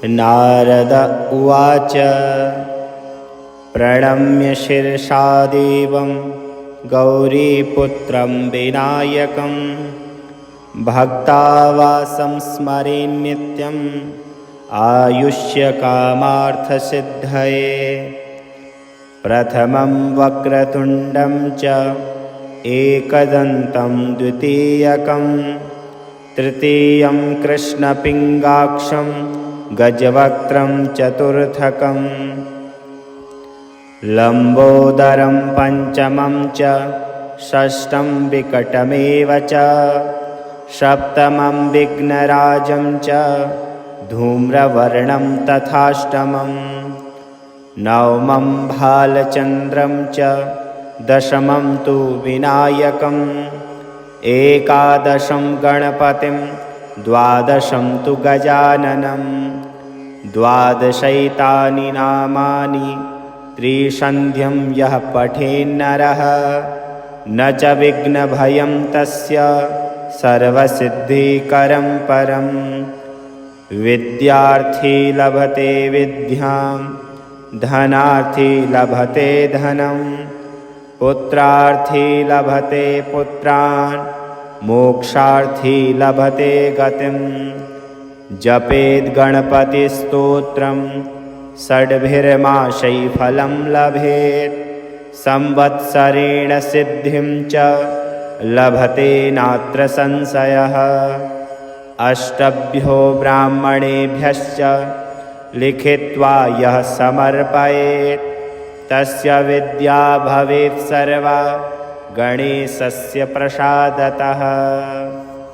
नारद उवाच प्रणम्य शिरसा देवं गौरीपुत्रं विनायकं भक्तावासं स्मरेन् नित्यम् आयुष्यकामार्थसिद्धये। प्रथमं वक्रतुण्डं च एकदन्तं द्वितीयकं तृतीयं कृष्णपिङ्गाक्षं गजवक्त्रं चतुर्थकं लम्बोदरं पञ्चमं च षष्ठं विकटमेव च सप्तमं विघ्नराजं च धूम्रवर्णं तथाष्टमं नवमं भालचन्द्रं च दशमं तु विनायकम् एकादशं गणपतिं द्वादशं तु गजाननं द्वादशैतानि नामानि त्रिसन्ध्यं यः पठेन्नरः न च विघ्नभयं तस्य सर्वसिद्धिकरं परं। विद्यार्थी लभते विद्यां धनार्थी लभते धनं पुत्रार्थी लभते पुत्रान् मोक्षार्थी लभते गतिं। जपेद् गणपतिस्तोत्रं षड्भिर्मासै फलं लभेत् संवत्सरेण सिद्धिं च लभते नात्र संशयः। अष्टभ्यो ब्राह्मणेभ्यश्च लिखित्वा यः समर्पयेत् तस्य विद्या भवेत् सर्वा गणेशस्य प्रसादतः।